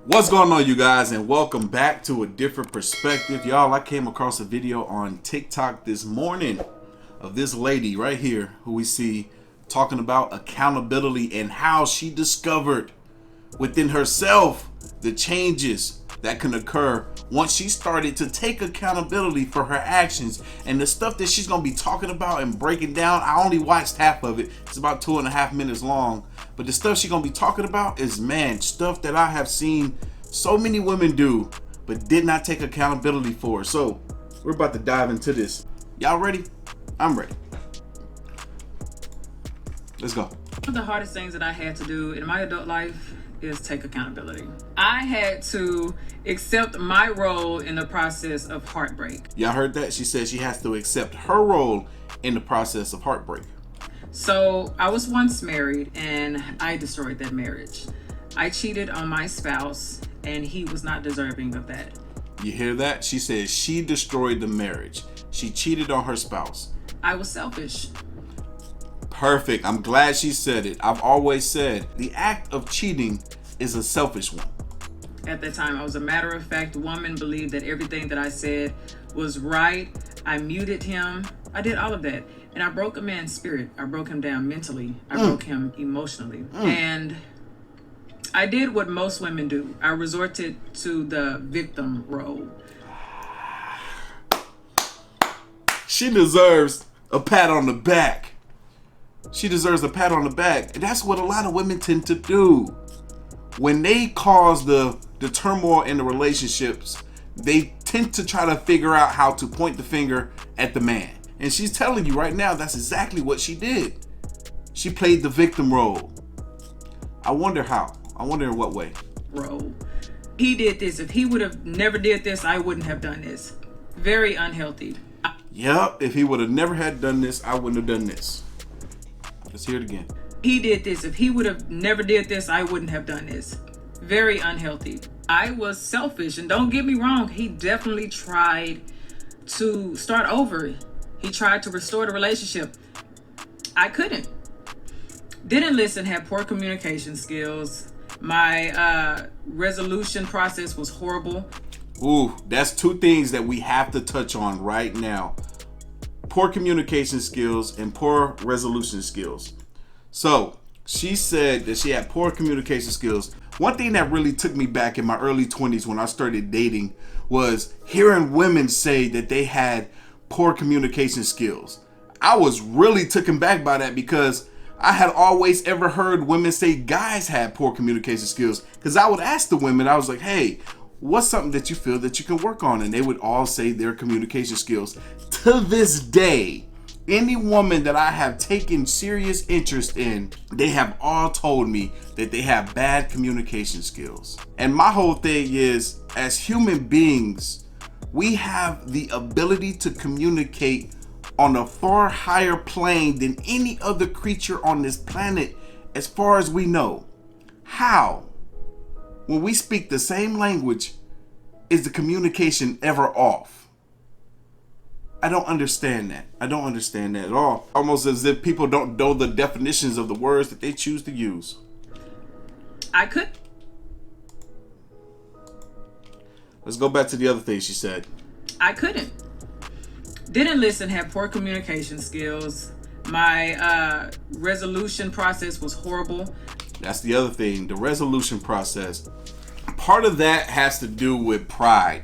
What's going on, you guys, and welcome back to A Different Perspective. Y'all, I came across a video on TikTok this morning of this lady right here who we see talking about accountability and how she discovered within herself the changes that can occur once she started to take accountability for her actions. And the stuff that she's going to be talking about and breaking down, I only watched half of it. It's about 2.5 minutes long. But the stuff she's going to be talking about is, man, stuff that I have seen so many women do, but did not take accountability for. So we're about to dive into this. Y'all ready? I'm ready. Let's go. One of the hardest things that I had to do in my adult life is take accountability. I had to accept my role in the process of heartbreak. Y'all heard that? She said she has to accept her role in the process of heartbreak. So I was once married and I destroyed that marriage. I cheated on my spouse and he was not deserving of that. You hear that? She said she destroyed the marriage. She cheated on her spouse. I was selfish. Perfect. I'm glad she said it. I've always said the act of cheating is a selfish one. At that time, I was a matter-of-fact woman, believed that everything that I said was right. I muted him. I did all of that. And I broke a man's spirit. I broke him down mentally. I broke him emotionally. And I did what most women do. I resorted to the victim role. She deserves a pat on the back. She deserves a pat on the back. And that's what a lot of women tend to do. When they cause the turmoil in the relationships, they tend to try to figure out how to point the finger at the man. And she's telling you right now, that's exactly what she did. She played the victim role. I wonder how. I wonder in what way. Role. He did this. If he would have never did this, I wouldn't have done this. Very unhealthy. Yep, if he would have never had done this, I wouldn't have done this. Let's hear it again. He did this. If he would have never did this, I wouldn't have done this. Very unhealthy. I was selfish, and don't get me wrong, he definitely tried to start over. He tried to restore the relationship. I couldn't. Didn't listen, had poor communication skills. My resolution process was horrible. Ooh, that's two things that we have to touch on right now. Poor communication skills and poor resolution skills. So she said that she had poor communication skills. One thing that really took me back in my early 20s when I started dating was hearing women say that they had poor communication skills. I was really taken back by that because I had always ever heard women say guys had poor communication skills. Because I would ask the women, I was like, hey, what's something that you feel that you can work on? And they would all say their communication skills. To this day, any woman that I have taken serious interest in, they have all told me that they have bad communication skills. And my whole thing is, as human beings, we have the ability to communicate on a far higher plane than any other creature on this planet, as far as we know. How, when we speak the same language, is the communication ever off? I don't understand that. I don't understand that at all. Almost as if people don't know the definitions of the words that they choose to use. I could. Let's go back to the other thing she said. I couldn't. Didn't listen, had poor communication skills. My resolution process was horrible. That's the other thing, the resolution process. Part of that has to do with pride.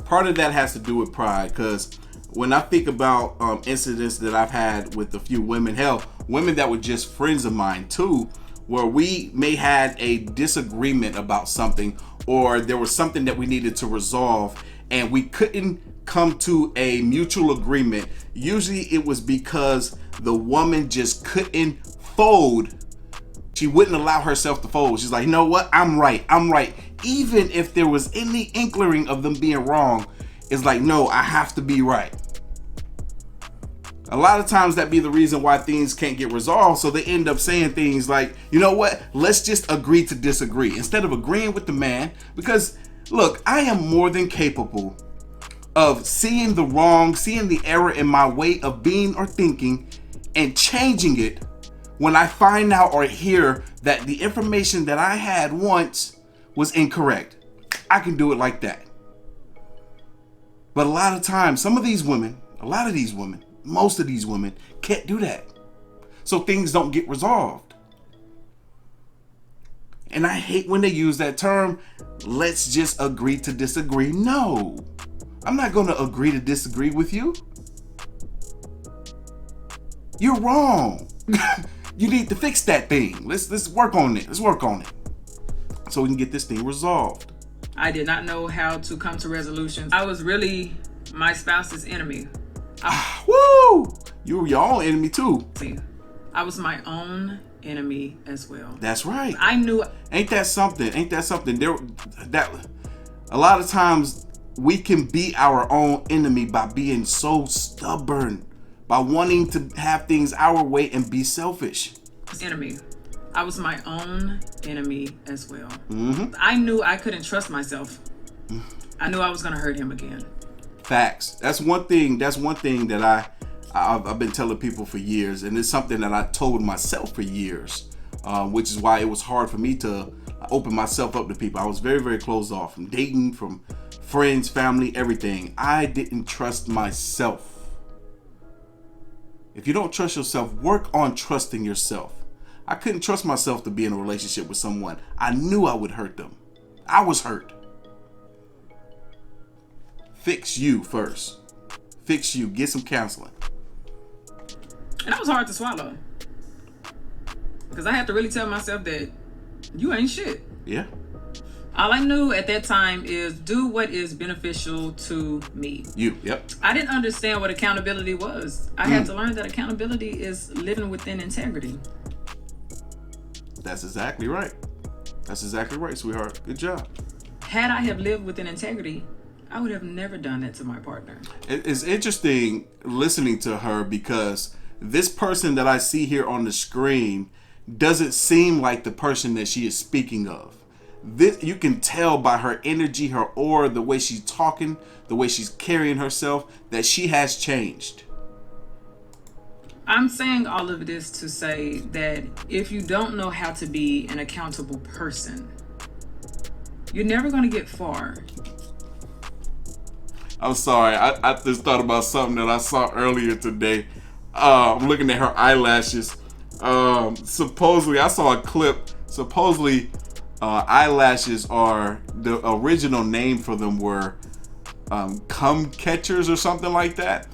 Because when I think about incidents that I've had with a few women, hell, women that were just friends of mine too, where we may had a disagreement about something, or there was something that we needed to resolve and we couldn't come to a mutual agreement. Usually it was because the woman just couldn't fold. She wouldn't allow herself to fold. She's like, you know what? I'm right. Even if there was any inkling of them being wrong, it's like, no, I have to be right. A lot of times that be the reason why things can't get resolved. So they end up saying things like, you know what? Let's just agree to disagree instead of agreeing with the man. Because look, I am more than capable of seeing the wrong, seeing the error in my way of being or thinking and changing it when I find out or hear that the information that I had once was incorrect. I can do it like that. But a lot of times, most of these women can't do that. So things don't get resolved. And I hate when they use that term, let's just agree to disagree. No, I'm not going to agree to disagree with you. You're wrong. You need to fix that thing. Let's work on it. Let's work on it so we can get this thing resolved. I did not know how to come to resolutions. I was really my spouse's enemy. Woo! You were your own enemy too. I was my own enemy as well. That's right. I knew. Ain't that something? That a lot of times we can be our own enemy by being so stubborn, by wanting to have things our way and be selfish. Enemy. I was my own enemy as well. Mm-hmm. I knew I couldn't trust myself. I knew I was going to hurt him again. Facts. That's one thing that I've been telling people for years, and it's something that I told myself for years, which is why it was hard for me to open myself up to people. I was very, very closed off from dating, from friends, family, everything. I didn't trust myself. If you don't trust yourself, work on trusting yourself. I couldn't trust myself to be in a relationship with someone. I knew I would hurt them. I was hurt. Fix you first. Fix you. Get some counseling. And that was hard to swallow. Because I had to really tell myself that you ain't shit. Yeah. All I knew at that time is do what is beneficial to me. Yep. I didn't understand what accountability was. I had to learn that accountability is living within integrity. That's exactly right. That's exactly right, sweetheart. Good job. Had I have lived within integrity, I would have never done that to my partner. It's interesting listening to her because this person that I see here on the screen doesn't seem like the person that she is speaking of. This, you can tell by her energy, her aura, the way she's talking, the way she's carrying herself, that she has changed. I'm saying all of this to say that if you don't know how to be an accountable person, you're never going to get far. I'm sorry. I just thought about something that I saw earlier today. I'm looking at her eyelashes. Supposedly, I saw a clip. Supposedly, eyelashes are the original name for them were cum catchers or something like that.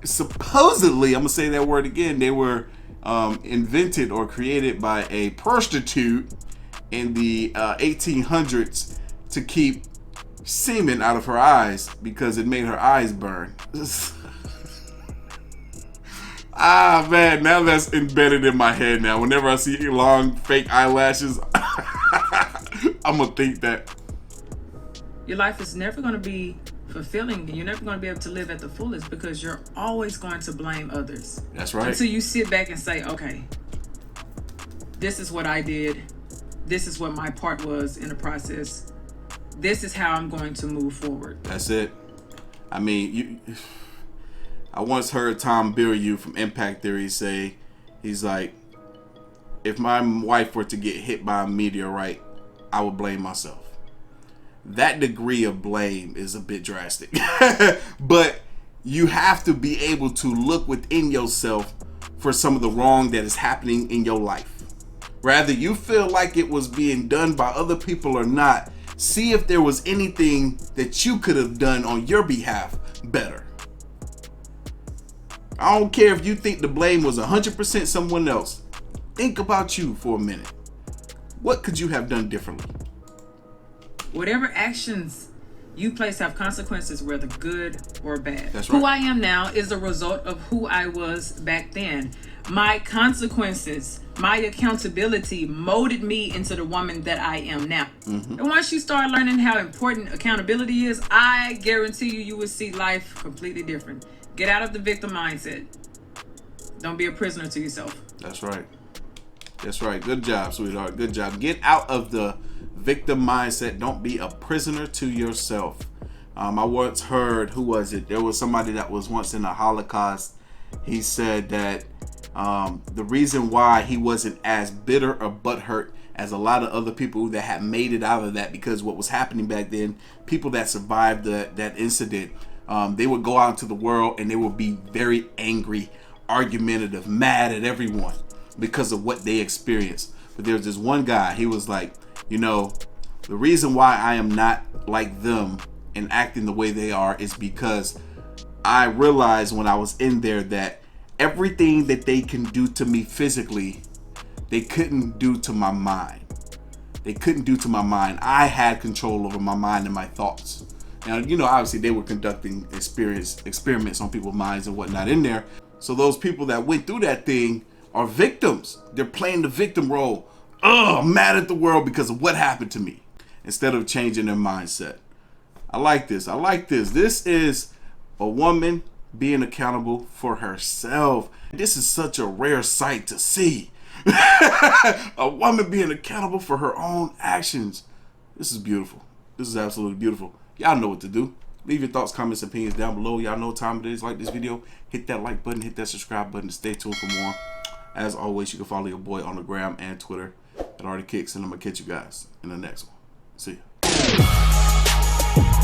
Supposedly, I'm gonna say that word again. They were invented or created by a prostitute in the 1800s to keep semen out of her eyes because it made her eyes burn. Man, now that's embedded in my head now. Whenever I see long fake eyelashes, I'm gonna think that. Your life is never going to be fulfilling. You're never going to be able to live at the fullest because you're always going to blame others. That's right. Until you sit back and say, okay, this is what I did. This is what my part was in the process. This is how I'm going to move forward. That's it. I mean, I once heard Tom Bilyeu from Impact Theory say, he's like, if my wife were to get hit by a meteorite, I would blame myself. That degree of blame is a bit drastic. But you have to be able to look within yourself for some of the wrong that is happening in your life. Rather you feel like it was being done by other people or not, see if there was anything that you could have done on your behalf better. I don't care if you think the blame was 100% someone else. Think about you for a minute. What could you have done differently? Whatever actions you place have consequences, whether good or bad. That's right. Who I am now is a result of who I was back then. My consequences, my accountability molded me into the woman that I am now. Mm-hmm. And once you start learning how important accountability is, I guarantee you will see life completely different. Get out of the victim mindset. Don't be a prisoner to yourself. That's right. That's right. Good job, sweetheart. Good job. Get out of the victim mindset. Don't be a prisoner to yourself. I once heard, who was it? There was somebody that was once in the Holocaust. He said that the reason why he wasn't as bitter or butthurt as a lot of other people that had made it out of that, because what was happening back then, people that survived that incident, they would go out into the world and they would be very angry, argumentative, mad at everyone because of what they experienced. But there was this one guy, he was like, you know, the reason why I am not like them and acting the way they are is because I realized when I was in there that everything that they can do to me physically, they couldn't do to my mind. They couldn't do to my mind. I had control over my mind and my thoughts. Now, you know, obviously they were conducting experiments on people's minds and whatnot in there. So those people that went through that thing are victims. They're playing the victim role. I'm mad at the world because of what happened to me, instead of changing their mindset. I like this. I like this. This is a woman being accountable for herself. This is such a rare sight to see. A woman being accountable for her own actions. This is beautiful. This is absolutely beautiful. Y'all know what to do. Leave your thoughts, comments, opinions down below. Y'all know what time it is. Like this video, hit that like button, hit that subscribe button to stay tuned for more. As always, you can follow your boy on the gram and Twitter at Artofkickz, and I'm gonna catch you guys in the next one. See ya.